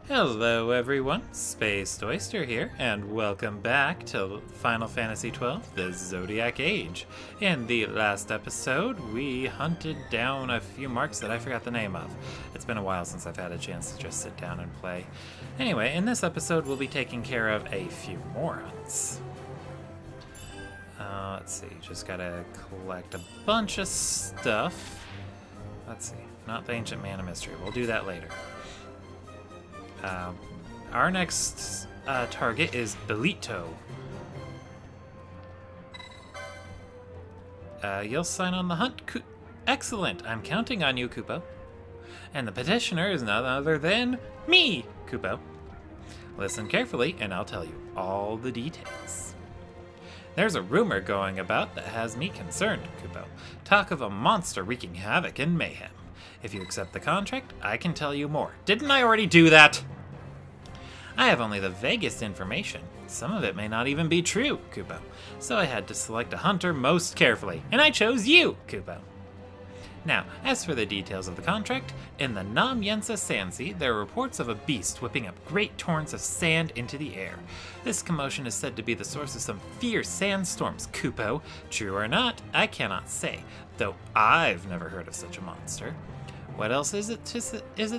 Hello everyone, Spaced Oyster here, and welcome back to Final Fantasy XII The Zodiac Age. In the last episode, we hunted down a few marks that I forgot the name of. It's been a while since I've had a chance to just sit down and play. Anyway, in this episode, we'll be taking care of a few more hunts. Let's see, just gotta collect a bunch of stuff. Let's see, not the Ancient Man of Mystery, we'll do that later. Our next target is Belito. You'll sign on the hunt. Excellent! I'm counting on you, Kupo. And the petitioner is none other than me, Kupo. Listen carefully, and I'll tell you all the details. There's a rumor going about that has me concerned, Kupo. Talk of a monster wreaking havoc and mayhem. If you accept the contract, I can tell you more. Didn't I already do that? I have only the vaguest information. Some of it may not even be true, Kupo. So I had to select a hunter most carefully, and I chose you, Kupo. Now, as for the details of the contract, in the Nam Yensa Sansi, there are reports of a beast whipping up great torrents of sand into the air. This commotion is said to be the source of some fierce sandstorms, Kupo. True or not, I cannot say, though I've never heard of such a monster. What else is it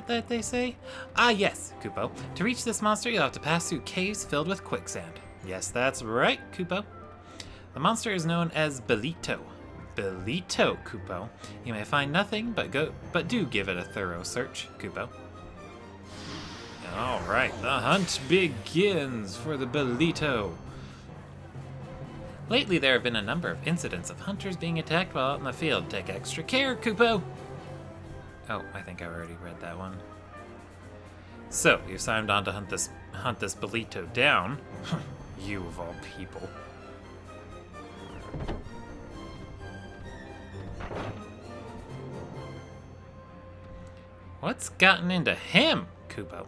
that they say? Ah, yes, Kupo. To reach this monster, you'll have to pass through caves filled with quicksand. Yes, that's right, Kupo. The monster is known as Belito. Belito, Kupo. You may find nothing, but do give it a thorough search, Kupo. All right, the hunt begins for the Belito. Lately, there have been a number of incidents of hunters being attacked while out in the field. Take extra care, Kupo. Oh, I think I already read that one. So, you signed on to hunt this Belito down. You of all people. What's gotten into him, Kupo?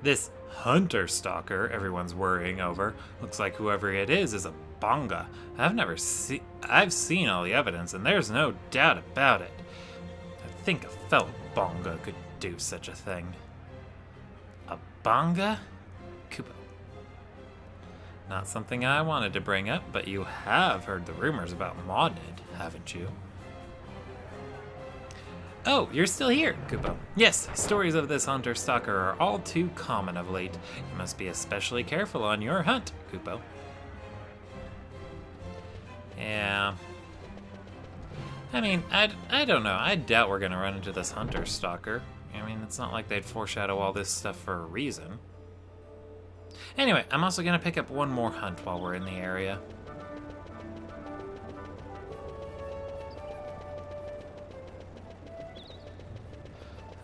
This hunter stalker everyone's worrying over. Looks like whoever it is a bonga. I've seen all the evidence, and there's no doubt about it. I think a fellow bonga could do such a thing. A bonga? Kupo. Not something I wanted to bring up, but you have heard the rumors about Maudid, haven't you? Oh, you're still here, Kupo. Yes, stories of this hunter-stalker are all too common of late. You must be especially careful on your hunt, Kupo. Yeah. I mean, I don't know. I doubt we're gonna run into this hunter-stalker. I mean, it's not like they'd foreshadow all this stuff for a reason. Anyway, I'm also gonna pick up one more hunt while we're in the area.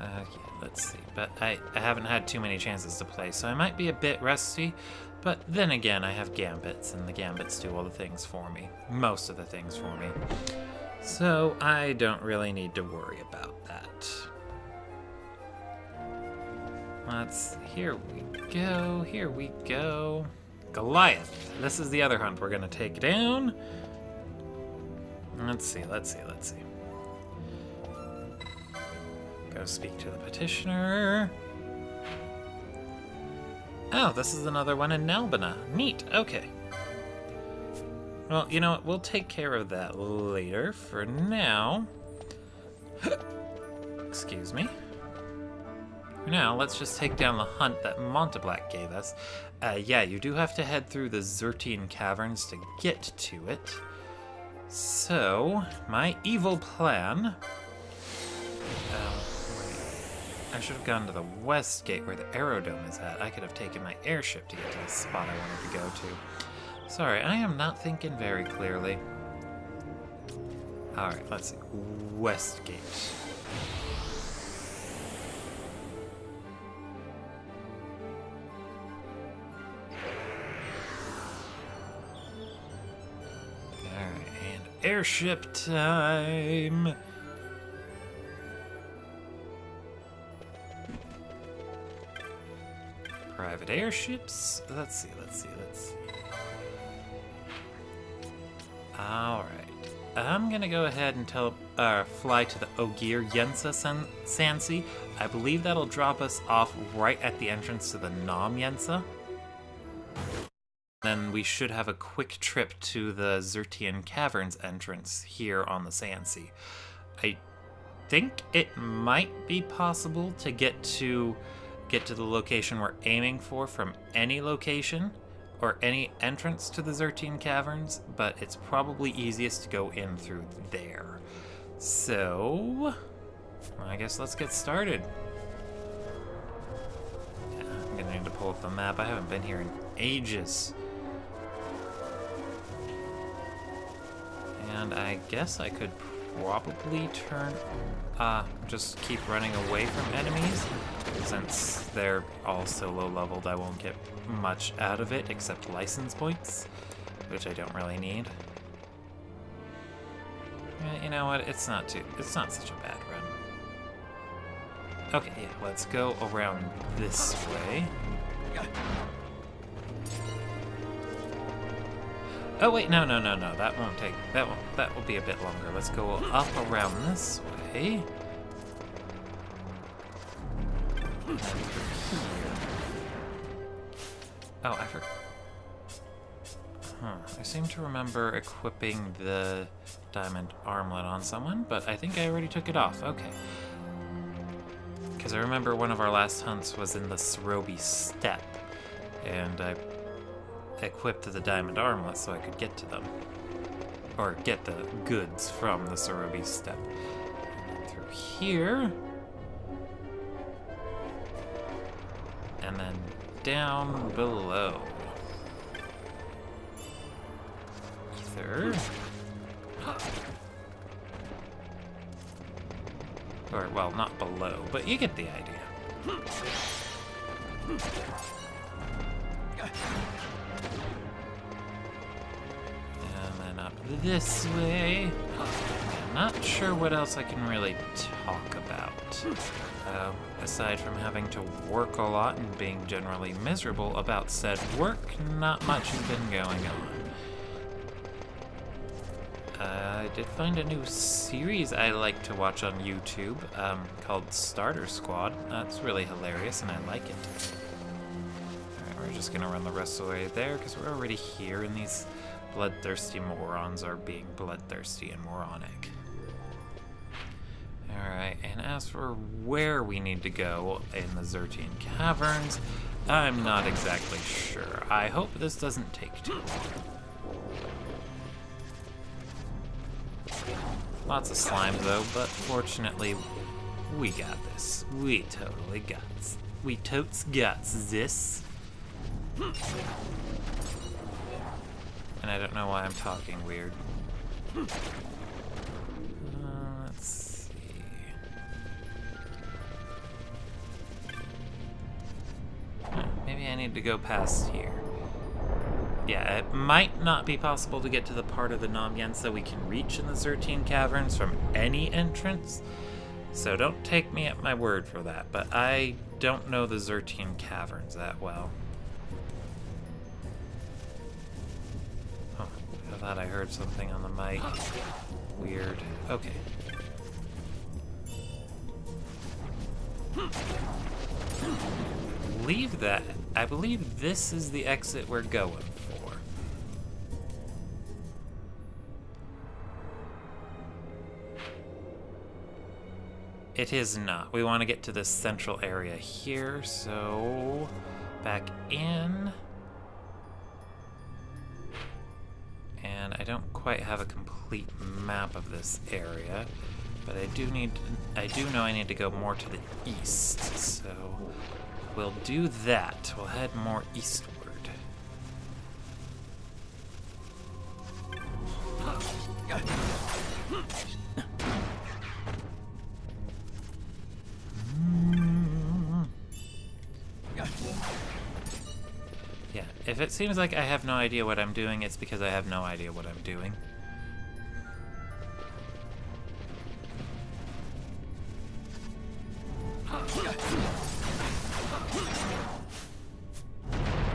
Okay, let's see. But I haven't had too many chances to play, so I might be a bit rusty. But then again, I have gambits, and the gambits do all the things for me. Most of the things for me. So I don't really need to worry about that. Here we go. Goliath. This is the other hunt we're gonna take down. Let's see. Go speak to the petitioner. Oh, this is another one in Nalbina. Neat, okay. Well, you know what, we'll take care of that later. For now... Excuse me. For now, let's just take down the hunt that Montablack gave us. Yeah, you do have to head through the Zertine Caverns to get to it. So, my evil plan... I should have gone to the west gate where the aerodome is at. I could have taken my airship to get to the spot I wanted to go to. Sorry, I am not thinking very clearly. Alright, let's see. West gate. Alright, and airship time! Private airships. Let's see. All right. I'm gonna go ahead and fly to the Ogier Yensa Sansi. I believe that'll drop us off right at the entrance to the Nam Yensa. Then we should have a quick trip to the Zertian Caverns entrance here on the Sansi. I think it might be possible to get to the location we're aiming for from any location or any entrance to the Zertian Caverns, but it's probably easiest to go in through there. So, I guess let's get started. Yeah, I'm gonna need to pull up the map. I haven't been here in ages. And I guess I could probably just keep running away from enemies. Since they're all so low leveled, I won't get much out of it except license points, which I don't really need. You know what? It's not such a bad run. Okay, yeah, let's go around this way. Oh wait, no. That won't take. That will be a bit longer. Let's go up around this way. And then through here. Oh, I forgot. I seem to remember equipping the diamond armlet on someone, but I think I already took it off. Okay. Because I remember one of our last hunts was in the Cerobi Steppe, and I equipped the diamond armlet so I could get to them. Or get the goods from the Cerobi Steppe. And then through here. And then down below. Ether. Or, well, not below, but you get the idea. This way. I'm not sure what else I can really talk about. Aside from having to work a lot and being generally miserable about said work, not much has been going on. I did find a new series I like to watch on YouTube called Starter Squad. That's really hilarious and I like it. Alright, we're just gonna run the rest of the way there because we're already here and these bloodthirsty morons are being bloodthirsty and moronic. Alright, and as for where we need to go in the Zertian Caverns, I'm not exactly sure. I hope this doesn't take too long. Lots of slime though, but fortunately we got this. We totally got this. We totes got this. And I don't know why I'm talking weird. Let's see. Maybe I need to go past here. Yeah, it might not be possible to get to the part of the Nam Yensa we can reach in the Zertian Caverns from any entrance. So don't take me at my word for that, but I don't know the Zertian Caverns that well. I thought I heard something on the mic. Weird. Okay. I believe this is the exit we're going for. It is not. We want to get to this central area here, so back in. And I don't quite have a complete map of this area, but I do know I need to go more to the east, so we'll do that. We'll head more eastward. Yeah, if it seems like I have no idea what I'm doing, it's because I have no idea what I'm doing.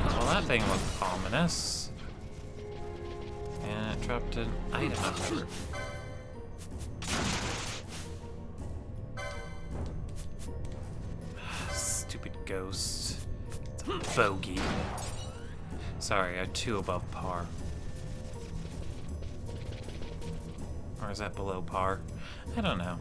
Well, that thing looked ominous. And it dropped an item over. ghost. It's a bogey. Sorry, I'm 2 above par. Or is that below par? I don't know.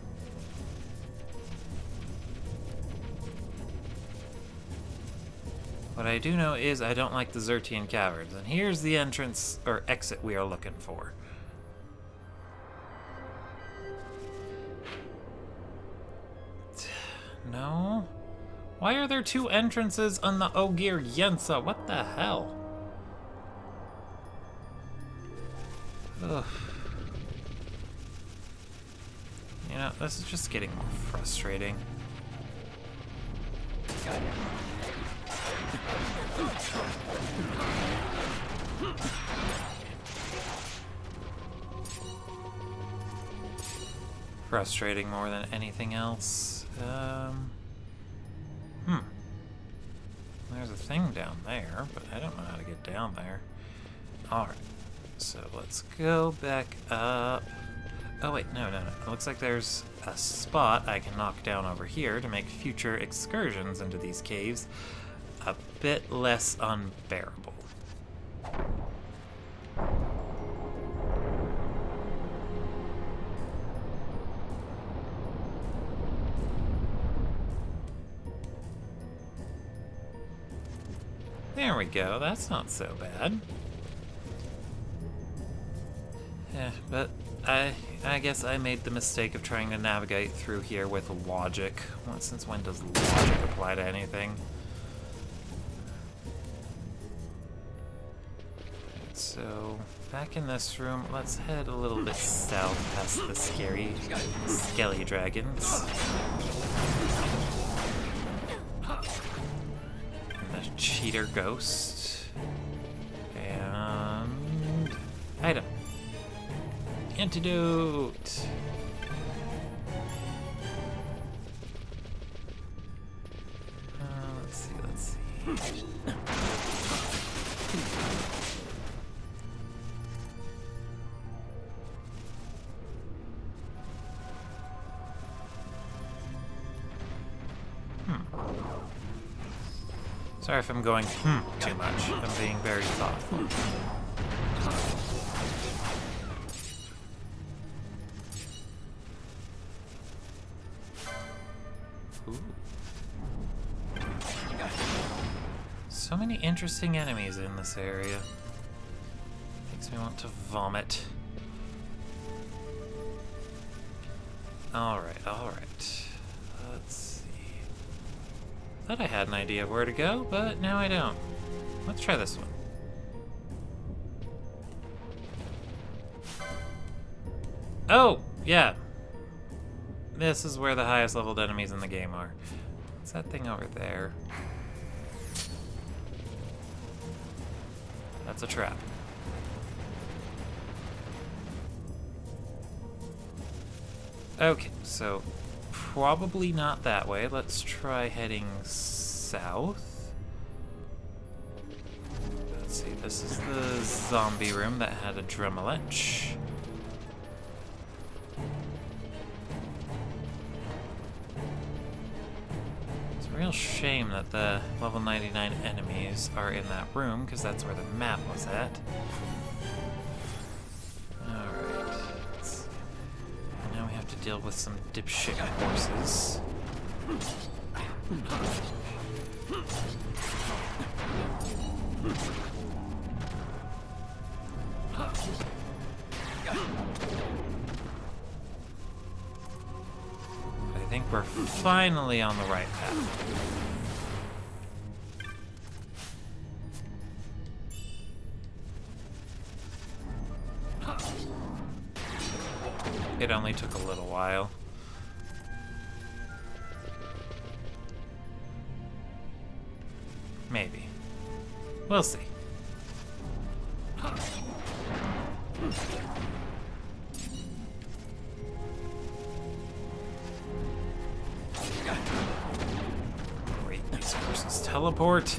What I do know is I don't like the Xertian Caverns, and here's the entrance, or exit, we are looking for. No? Why are there 2 entrances on the Ogier Yensa? What the hell? Ugh. You know, this is just getting more frustrating. Frustrating more than anything else. There's a thing down there, but I don't know how to get down there. Alright, so let's go back up. Oh wait, no. It looks like there's a spot I can knock down over here to make future excursions into these caves a bit less unbearable. There we go, that's not so bad. Yeah, but I guess I made the mistake of trying to navigate through here with logic. Well, since when does logic apply to anything? So, back in this room, let's head a little bit south past the scary skelly dragons. And the cheater ghost. And... item. Antidote! Let's see. Sorry if I'm going too much. I'm being very thoughtful. Ooh. So many interesting enemies in this area. Makes me want to vomit. Alright. Let's see. Thought I had an idea of where to go, but now I don't. Let's try this one. Oh, yeah. This is where the highest leveled enemies in the game are. What's that thing over there? That's a trap. Okay, so probably not that way. Let's try heading south. Let's see, this is the zombie room that had a Dremelich. It's a real shame that the level 99 enemies are in that room, because that's where the map was at. Deal with some dipshit horses. I think we're finally on the right path. It only took a little while. Maybe. We'll see. Wait, these horses teleport.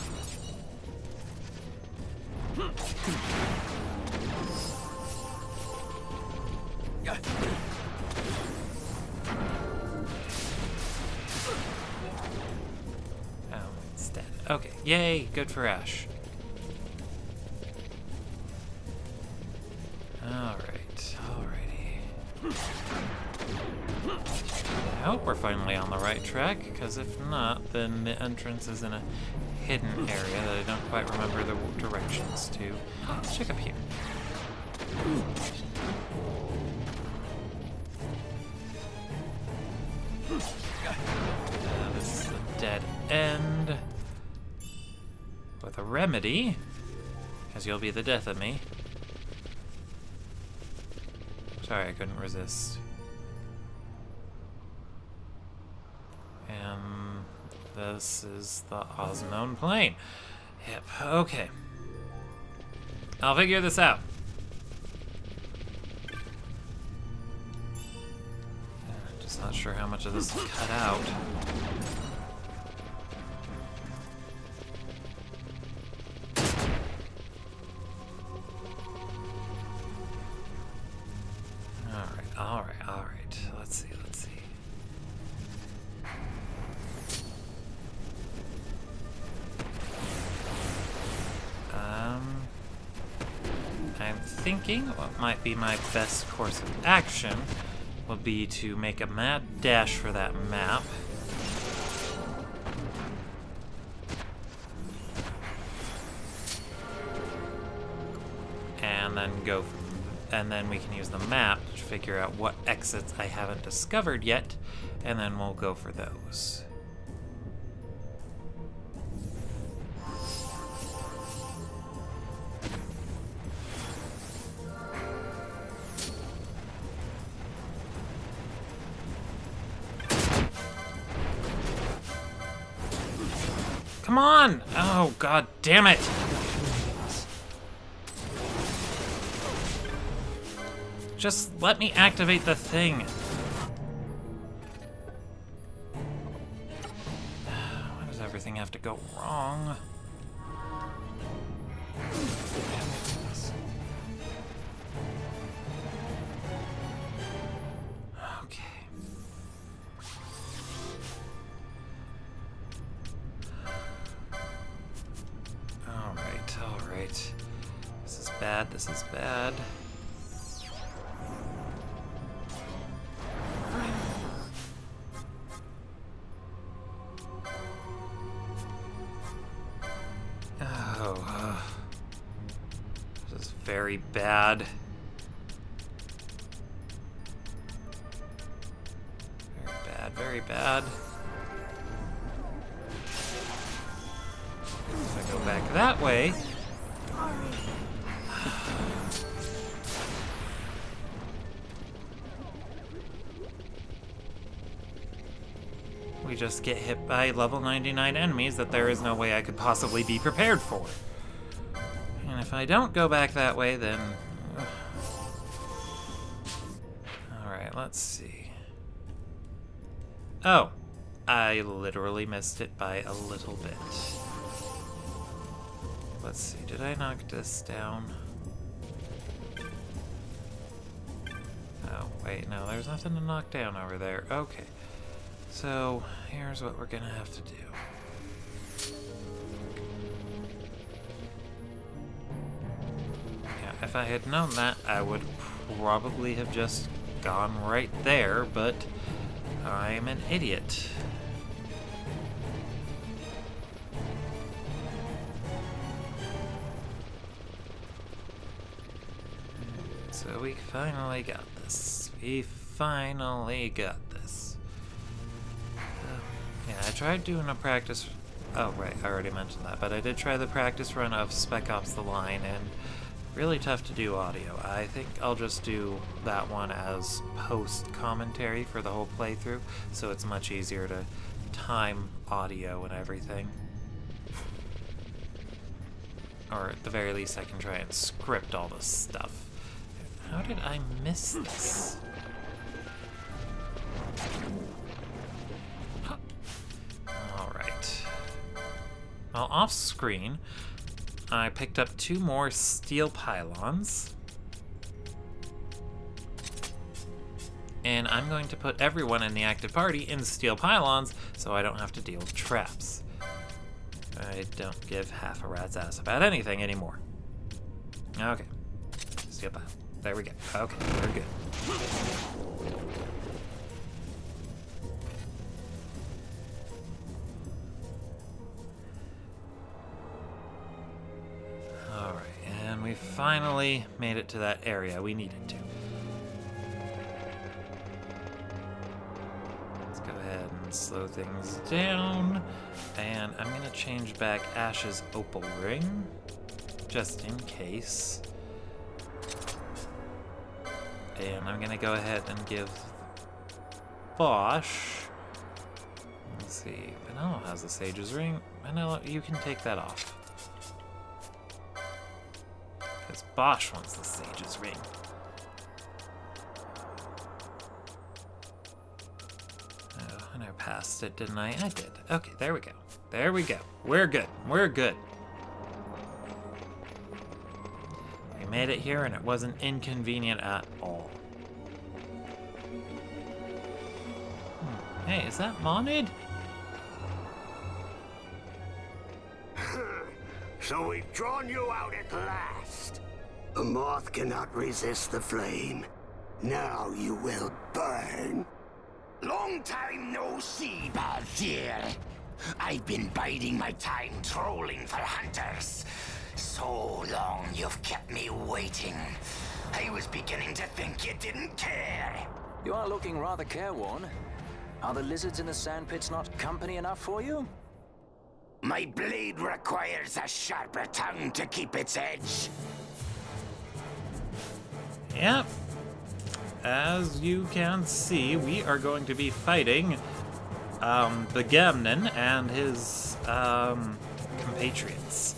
Okay, yay, good for Ash. Alright, alrighty. I hope we're finally on the right track, because if not, then the entrance is in a hidden area that I don't quite remember the directions to. Let's check up here. This is a dead end. With a remedy, because you'll be the death of me. Sorry, I couldn't resist. And this is the Osmone Plane. Yep, okay. I'll figure this out. Just not sure how much of this is cut out. Alright. Let's see. I'm thinking what might be my best course of action would be to make a mad dash for that map. And then and then we can use the map to figure out what exits I haven't discovered yet, and then we'll go for those. Come on! Oh, god damn it! Just let me activate the thing. Why does everything have to go wrong? Okay. Alright. This is bad. This is very bad. Very bad. If I go back that way... we just get hit by level 99 enemies that there is no way I could possibly be prepared for. And if I don't go back that way, then... Alright, let's see. Oh, I literally missed it by a little bit. Let's see, did I knock this down? Oh, wait, no, there's nothing to knock down over there. Okay. So, here's what we're gonna have to do. Yeah, if I had known that, I would probably have just gone right there, but I'm an idiot. So we finally got this. We finally got this. Yeah, I tried doing a practice... Oh, right, I already mentioned that. But I did try the practice run of Spec Ops The Line, and really tough to do audio. I think I'll just do that one as post-commentary for the whole playthrough, so it's much easier to time audio and everything. Or at the very least, I can try and script all this stuff. How did I miss this? Alright. Well, off screen, I picked up 2 more steel pylons. And I'm going to put everyone in the active party in steel pylons so I don't have to deal with traps. I don't give half a rat's ass about anything anymore. Okay. Skip out. There we go. Okay, we're good. Alright, and we finally made it to that area we needed to. Let's go ahead and slow things down. And I'm going to change back Ash's opal ring, just in case. And I'm going to go ahead and give Bosch... Let's see, Vanilla has the Sage's ring. Vanilla, you can take that off. Because Bosch wants the Sage's ring. Oh, I never passed it, didn't I? I did. Okay, there we go. There we go. We're good. We're good. We made it here and it wasn't inconvenient at all. Hey, is that Monid? So we've drawn you out at last. The moth cannot resist the flame. Now you will burn. Long time no see, Balthier. I've been biding my time trolling for hunters. So long you've kept me waiting. I was beginning to think you didn't care. You are looking rather careworn. Are the lizards in the sandpits not company enough for you? My blade requires a sharper tongue to keep its edge. Yep. As you can see, we are going to be fighting Begamnon and his compatriots.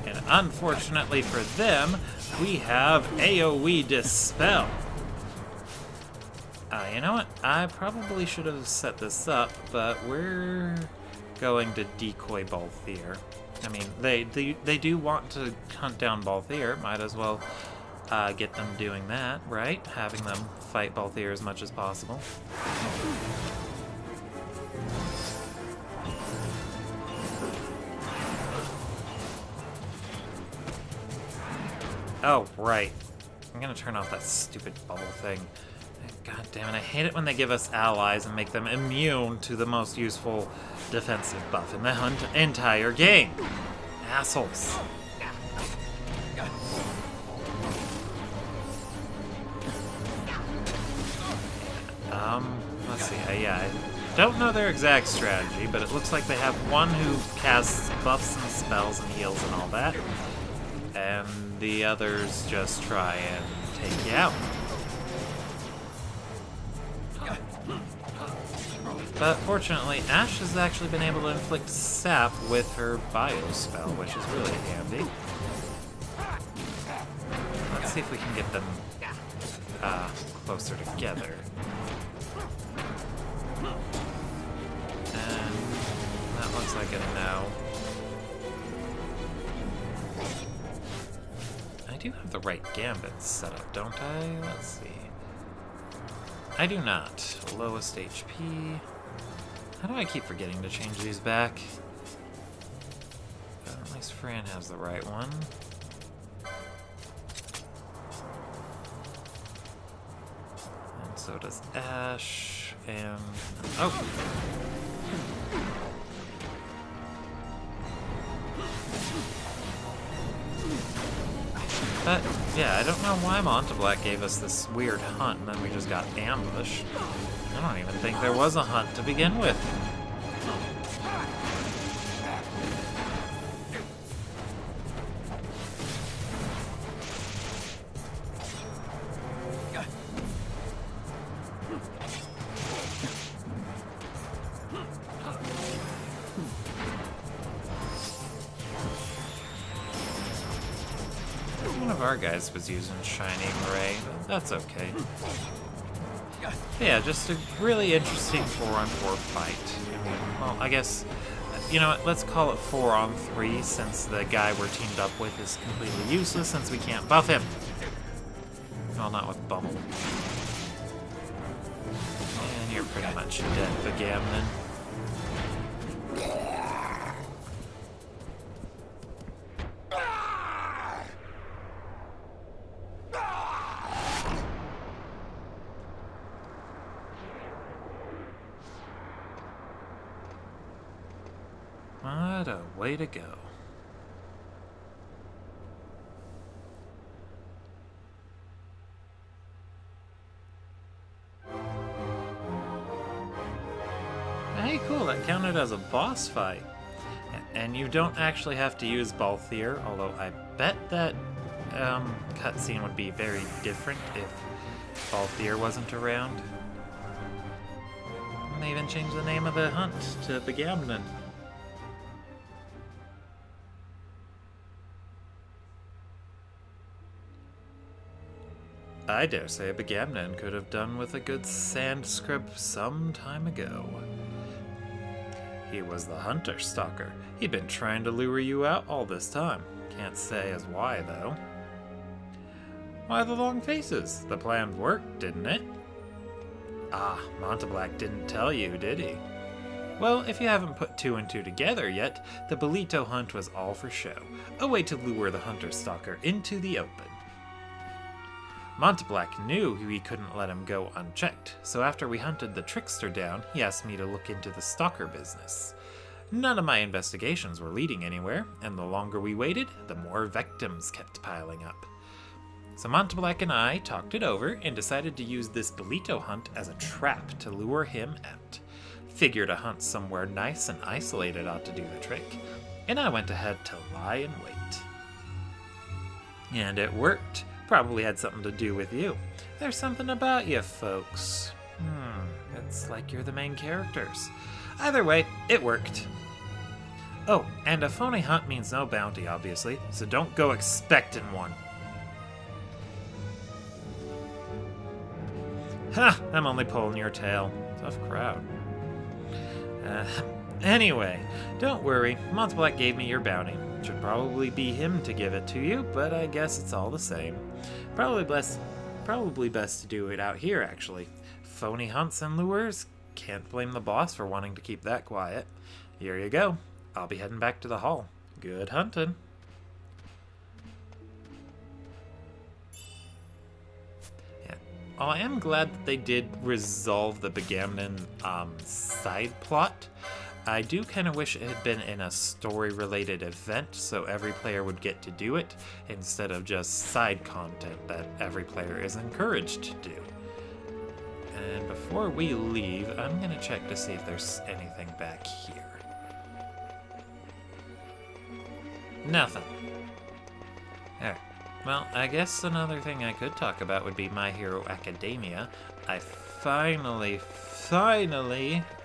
And unfortunately for them, we have AoE Dispel. You know what? I probably should have set this up, but we're going to decoy Balthier. I mean, they do want to hunt down Balthier. Might as well get them doing that, right? Having them fight Balthier as much as possible. Oh, right. I'm gonna turn off that stupid bubble thing. God damn it, I hate it when they give us allies and make them immune to the most useful defensive buff in the entire game. Assholes. Let's see. Yeah, I don't know their exact strategy, but it looks like they have one who casts buffs and spells and heals and all that. And the others just try and take you out. But fortunately, Ash has actually been able to inflict sap with her bio spell, which is really handy. Let's see if we can get them closer together. And that looks like a no. I do have the right gambits set up, don't I? Let's see. I do not. Lowest HP. How do I keep forgetting to change these back? At least Fran has the right one. And so does Ash. And... oh! But, yeah, I don't know why Montablack gave us this weird hunt and then we just got ambushed. I don't even think there was a hunt to begin with. One of our guys was using Shining Ray, but that's okay. Yeah, just a really interesting 4-on-4 fight. I mean, well, I guess, you know what, let's call it 4-on-3 since the guy we're teamed up with is completely useless since we can't buff him. Well, not with Bubble. And you're pretty much dead, Begamnon. What a way to go. Hey, cool, that counted as a boss fight. And you don't actually have to use Balthier, although I bet that cutscene would be very different if Balthier wasn't around. And they even changed the name of the hunt to Begamnon. I dare say Begamnon could have done with a good sand scrub some time ago. He was the hunter stalker. He'd been trying to lure you out all this time. Can't say as why, though. Why the long faces? The plan worked, didn't it? Ah, Monteblack didn't tell you, did he? Well, if you haven't put two and two together yet, the Bolito hunt was all for show. A way to lure the hunter stalker into the open. Monteblack knew he couldn't let him go unchecked, so after we hunted the trickster down, he asked me to look into the stalker business. None of my investigations were leading anywhere, and the longer we waited, the more victims kept piling up. So Monteblack and I talked it over and decided to use this Bolito hunt as a trap to lure him out. Figured a hunt somewhere nice and isolated ought to do the trick, and I went ahead to lie in wait. And it worked. Probably had something to do with you. There's something about you folks. It's like you're the main characters. Either way, it worked. Oh, and a phony hunt means no bounty, obviously, so don't go expecting one. Ha! I'm only pulling your tail. Tough crowd. Anyway, don't worry. Monteblack gave me your bounty. Should probably be him to give it to you, but I guess it's all the same. Probably best to do it out here, actually. Phony hunts and lures? Can't blame the boss for wanting to keep that quiet. Here you go. I'll be heading back to the hall. Good hunting. Yeah. Oh, I am glad that they did resolve the Begamnon side plot. I do kind of wish it had been in a story-related event, so every player would get to do it, instead of just side content that every player is encouraged to do. And before we leave, I'm going to check to see if there's anything back here. Nothing. Alright. Well, I guess another thing I could talk about would be My Hero Academia. I finally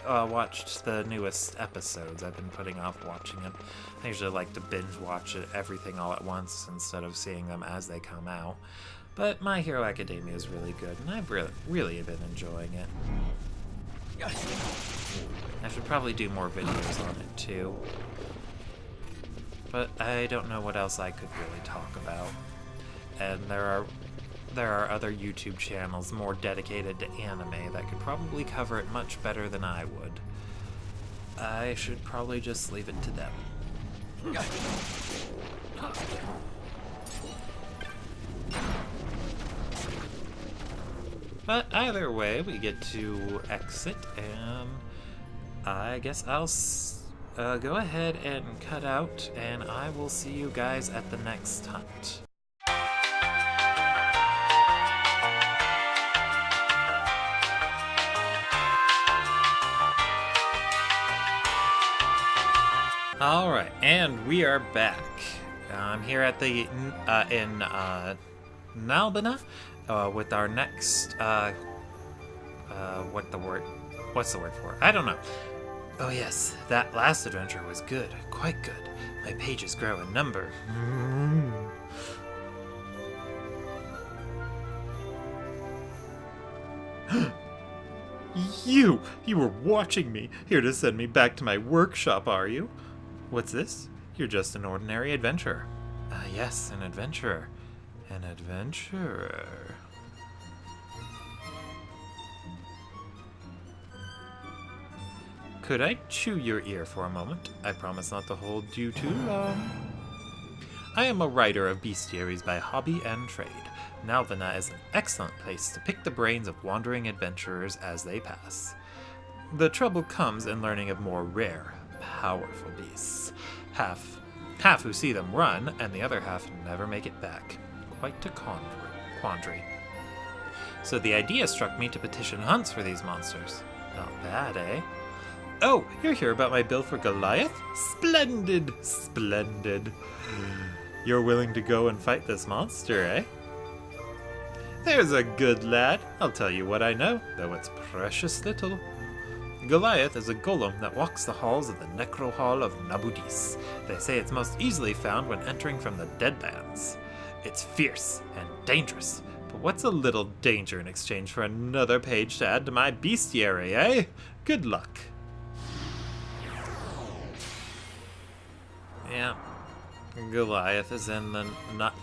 watched the newest episodes. I've been putting off watching them. I usually like to binge watch everything all at once instead of seeing them as they come out. But My Hero Academia is really good, and I've really been enjoying it. I should probably do more videos on it too. But I don't know what else I could really talk about. And there are other YouTube channels more dedicated to anime that could probably cover it much better than I would. I should probably just leave it to them. But either way, we get to exit, and I guess I'll go ahead and cut out, and I will see you guys at the next hunt. Alright, and we are back. I'm here at the in Nalbina with our next what's the word for it? I don't know. Oh yes, that last adventure was good, quite good. My pages grow in number. You were watching me, here to send me back to my workshop, are you? What's this? You're just an ordinary adventurer. Yes, an adventurer. An adventurer. Could I chew your ear for a moment? I promise not to hold you too long. I am a writer of bestiaries by hobby and trade. Nalvina is an excellent place to pick the brains of wandering adventurers as they pass. The trouble comes in learning of more rare, powerful beasts. Half who see them run, and the other half never make it back. Quite a quandary. So the idea struck me to petition hunts for these monsters. Not bad, eh? Oh, you're here about my bill for Goliath? Splendid! Splendid. You're willing to go and fight this monster, eh? There's a good lad. I'll tell you what I know, though it's precious little. Goliath is a golem that walks the halls of the Necro Hall of Nabudis. They say it's most easily found when entering from the Deadlands. It's fierce and dangerous, but what's a little danger in exchange for another page to add to my bestiary, eh? Good luck. Yeah, Goliath is in the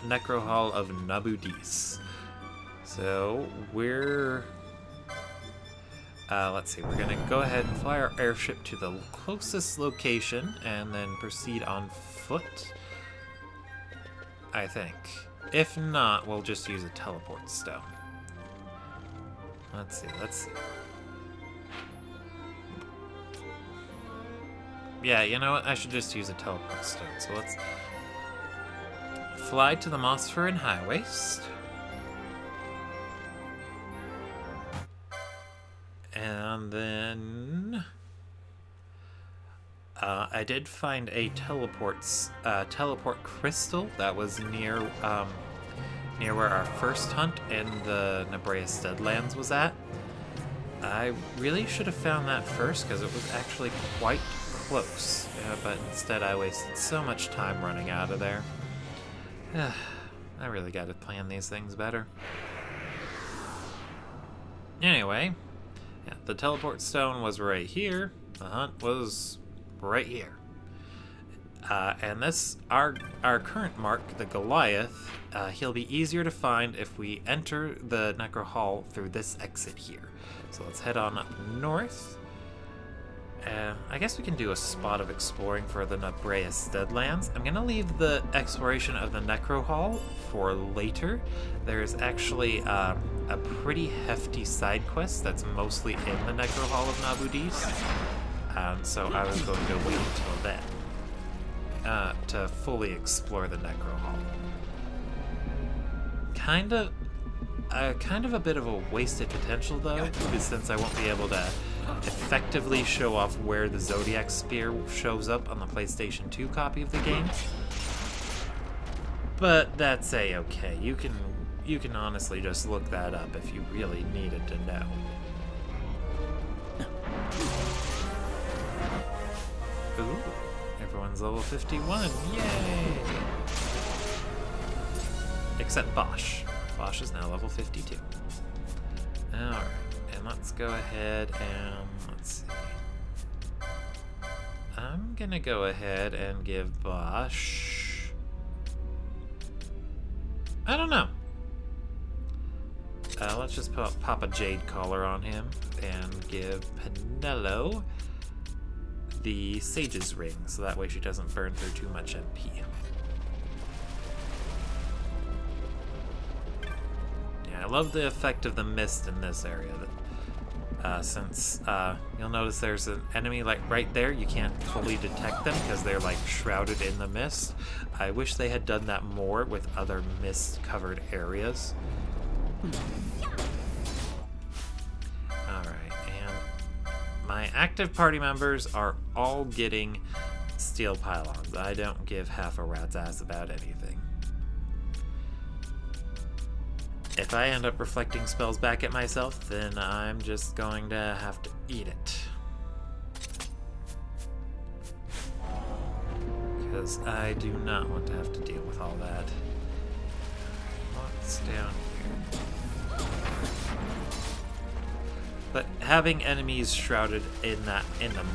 Necro Hall of Nabudis. So we're... let's see, we're gonna go ahead and fly our airship to the closest location and then proceed on foot, I think. If not, we'll just use a teleport stone. Let's see. Yeah, you know what? I should just use a teleport stone. So let's fly to the Mossfur High Waste. And then I did find a teleport crystal that was near where our first hunt in the Nebreus Deadlands was at. I really should have found that first because it was actually quite close, but instead I wasted so much time running out of there. I really got to plan these things better. Anyway. Yeah, the teleport stone was right here. The hunt was right here. And this, our current mark, the Goliath, he'll be easier to find if we enter the Necro Hall through this exit here. So let's head on up north. I guess we can do a spot of exploring for the Nebreus Deadlands. I'm going to leave the exploration of the Necro Hall for later. There's actually a pretty hefty side quest that's mostly in the Necro Hall of Nabudis. So I was going to wait until then to fully explore the Necro Hall. Kind of a bit of a wasted potential though, since I won't be able to effectively show off where the Zodiac Spear shows up on the PlayStation 2 copy of the game. But that's a-okay. You can honestly just look that up if you really needed to know. Ooh, everyone's level 51. Yay! Except Bosch. Bosch is now level 52. Alright. And let's go ahead and let's see. I'm gonna go ahead and give Bosch, I don't know. Let's just pop a Jade Collar on him and give Penelo the Sage's Ring, so that way she doesn't burn through too much MP. Yeah, I love the effect of the mist in this area. Since you'll notice there's an enemy like right there, you can't fully detect them because they're like shrouded in the mist. I wish they had done that more with other mist-covered areas. Alright, and my active party members are all getting steel pylons. I don't give half a rat's ass about anything. If I end up reflecting spells back at myself, then I'm just going to have to eat it. Because I do not want to have to deal with all that. What's down here? But having enemies shrouded in the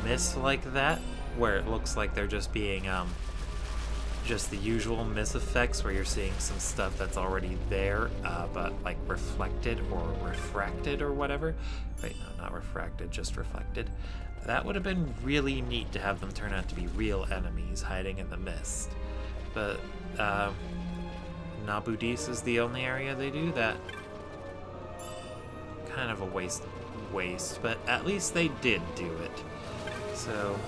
mist like that, where it looks like they're just being just the usual mist effects where you're seeing some stuff that's already there, but like reflected or refracted or whatever. Wait, no, not refracted, just reflected. That would have been really neat to have them turn out to be real enemies hiding in the mist. But Nabudis is the only area they do that. Kind of a waste, but at least they did do it. So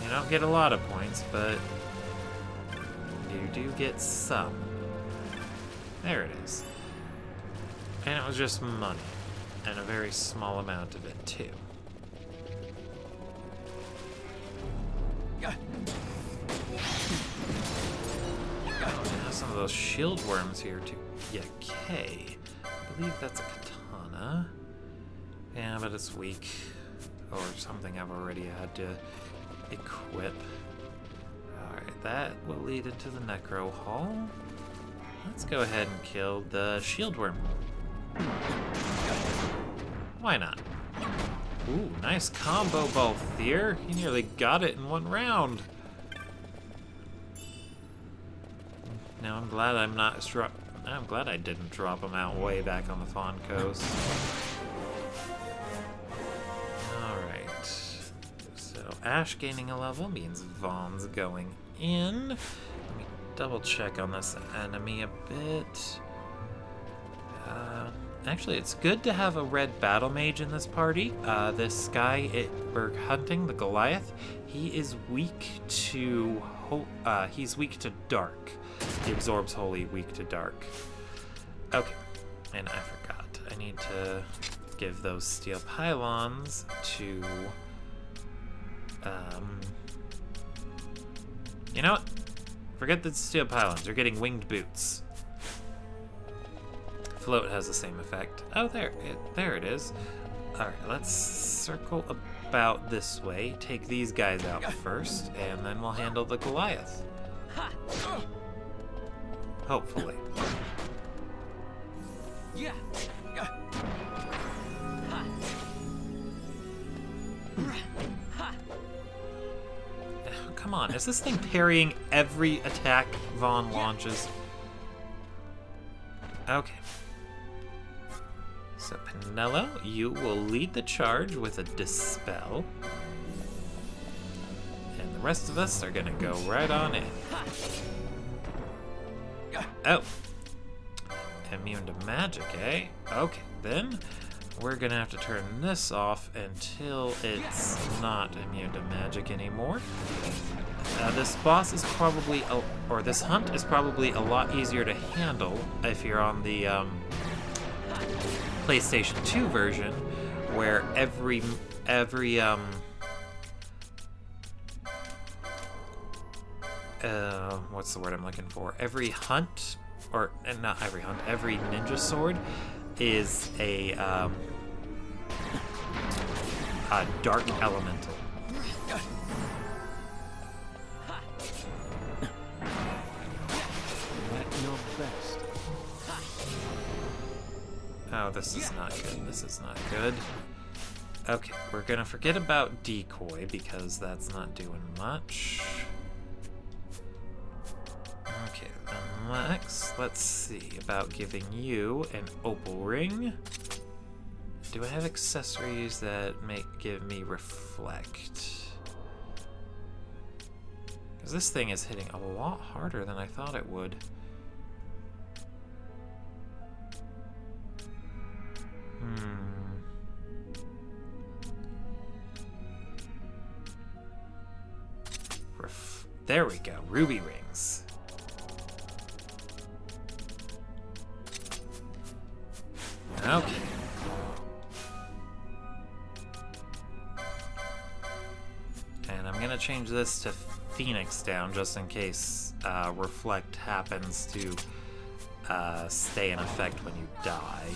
You don't get a lot of points, but you do get some. There it is. And it was just money. And a very small amount of it, too. Now some of those shield worms here, too. Yeah, K. I believe that's a katana. Yeah, but it's weak. Or something I've already had to equip. Alright, that will lead into the Necro Hall. Let's go ahead and kill the shield worm. Why not? Ooh, nice combo, Balthier. You nearly got it in one round. Now I'm glad I'm glad I didn't drop him out way back on the Fawn Coast. Alright. So Ash gaining a level means Vaughn's going in. Let me double check on this enemy a bit. Actually, it's good to have a red battle mage in this party. This guy we're hunting, the Goliath, he is weak to dark. He absorbs holy, weak to dark. Okay, and I forgot. I need to give those steel pylons to you know what? Forget the steel pylons. They're getting winged boots. Float has the same effect. Oh, there it is. All right, let's circle about this way. Take these guys out first, and then we'll handle the Goliath. Hopefully. Come on, is this thing parrying every attack Vaughn launches? Okay. So, Pinello, you will lead the charge with a Dispel. And the rest of us are gonna go right on in. Oh. Immune to magic, eh? Okay, then we're gonna have to turn this off until it's not immune to magic anymore. This boss is probably, or this hunt is probably a lot easier to handle if you're on the PlayStation 2 version, where every what's the word I'm looking for? Every hunt, or not every hunt, every ninja sword is a dark elemental. Oh, this is not good. This is not good. Okay, we're gonna forget about decoy because that's not doing much. Okay, next, let's see about giving you an opal ring. Do I have accessories that give me reflect? Because this thing is hitting a lot harder than I thought it would. There we go, ruby rings. Okay. And I'm gonna change this to Phoenix down just in case reflect happens to stay in effect when you die.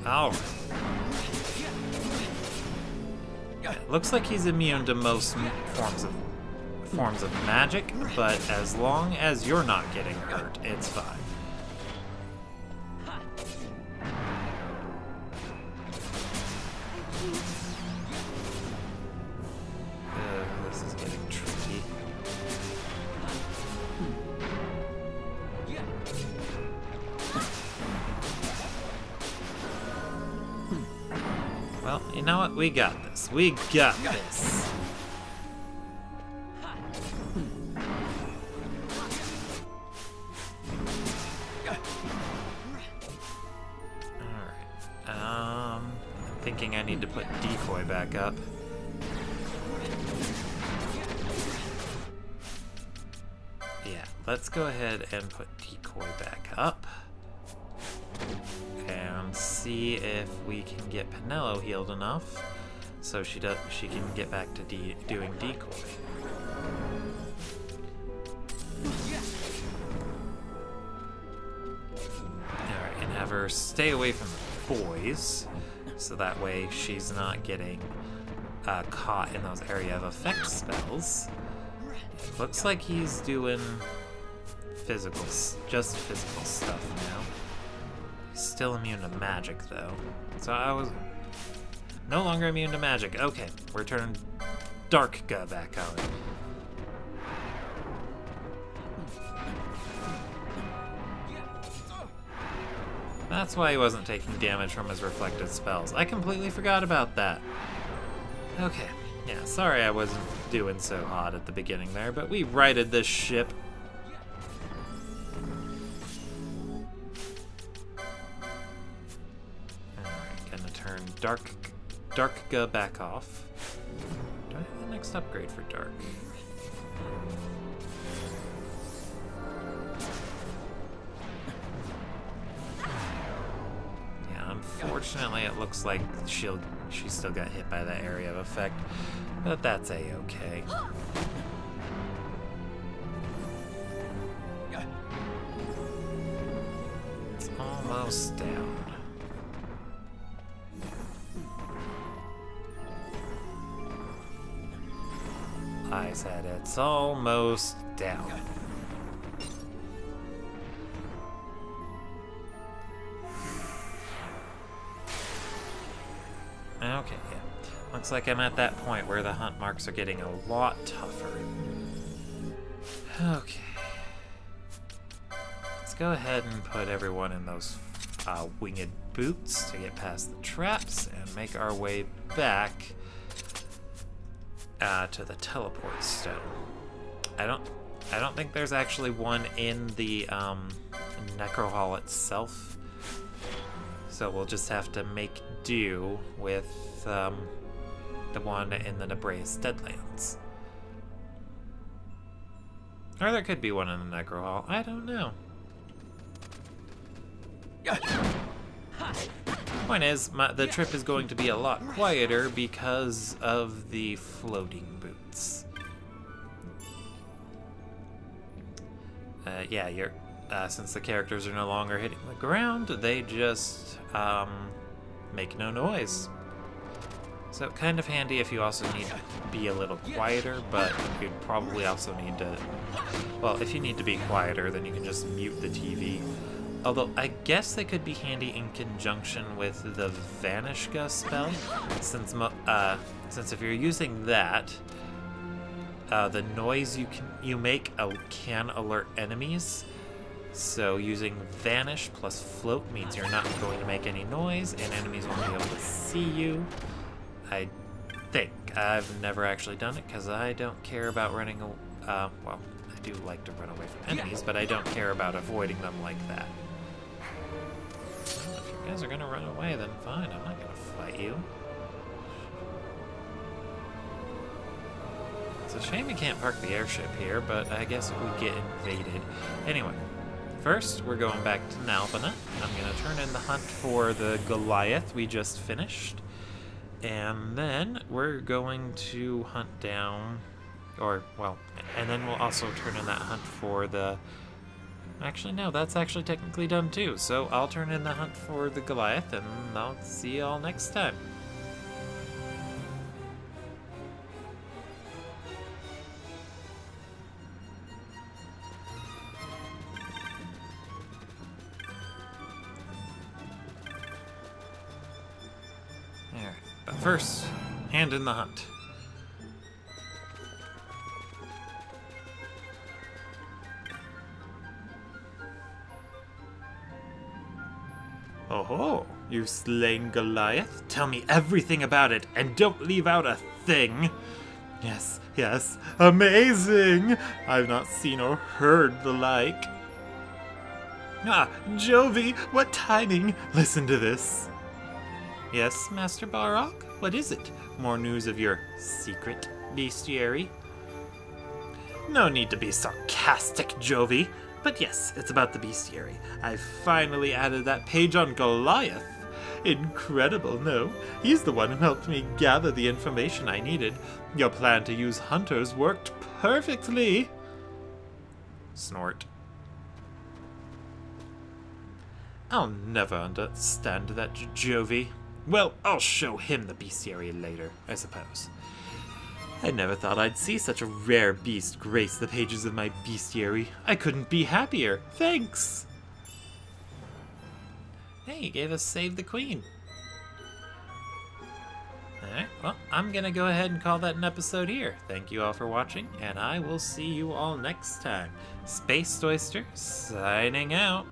Alright. It looks like he's immune to most forms of magic, but as long as you're not getting hurt, it's fine. This is getting tricky. Well, you know what? We got this. We got this. thinking I need to put decoy back up. Yeah, let's go ahead and put decoy back up. And see if we can get Penelo healed enough so she can get back to doing decoy. Alright, and have her stay away from the boys, so that way she's not getting caught in those area of effect spells. Looks like he's doing just physical stuff now. He's still immune to magic, though. So I was no longer immune to magic. Okay, we're turning Darkga back on. That's why he wasn't taking damage from his reflected spells. I completely forgot about that. Okay, yeah, sorry I wasn't doing so hot at the beginning there, but we righted this ship. Alright, gonna turn Darkga back off. Do I have the next upgrade for Dark? Unfortunately, it looks like she still got hit by that area of effect, but that's a-okay. It's almost down. I said it's almost down. Okay, yeah. Looks like I'm at that point where the hunt marks are getting a lot tougher. Okay. Let's go ahead and put everyone in those winged boots to get past the traps and make our way back to the teleport stone. I don't think there's actually one in the Necro Hall itself. So we'll just have to make do with the one in the Nebrace Deadlands. Or there could be one in the Necro Hall. I don't know. Point is, the trip is going to be a lot quieter because of the floating boots. Yeah, since the characters are no longer hitting the ground, they just make no noise. So kind of handy if you also need to be a little quieter, but you'd probably also need to... Well, if you need to be quieter, then you can just mute the TV. Although, I guess they could be handy in conjunction with the Vanishga spell, since if you're using that, the noise you make can alert enemies. So using Vanish plus Float means you're not going to make any noise, and enemies won't be able to see you. I think. I've never actually done it, because I don't care about running well, I do like to run away from enemies, but I don't care about avoiding them like that. Well, if you guys are going to run away, then fine, I'm not going to fight you. It's a shame we can't park the airship here, but I guess it would get invaded. Anyway. First, we're going back to Nalbina. I'm going to turn in the hunt for the Goliath we just finished. And then we're going to hunt down, and then we'll also turn in that hunt for the... Actually, no, that's actually technically done too. So I'll turn in the hunt for the Goliath, and I'll see you all next time. But first, hand in the hunt. Oh, you've slain Goliath? Tell me everything about it, and don't leave out a thing. Yes, yes, amazing! I've not seen or heard the like. Ah, Jovi, what timing! Listen to this. Yes, Master Barok? What is it? More news of your secret bestiary? No need to be sarcastic, Jovi. But yes, it's about the bestiary. I've finally added that page on Goliath. Incredible, no? He's the one who helped me gather the information I needed. Your plan to use hunters worked perfectly. Snort. I'll never understand that Jovi. Well, I'll show him the bestiary later, I suppose. I never thought I'd see such a rare beast grace the pages of my bestiary. I couldn't be happier. Thanks! Hey, you gave us Save the Queen. Alright, well, I'm gonna go ahead and call that an episode here. Thank you all for watching, and I will see you all next time. Space Oyster, signing out.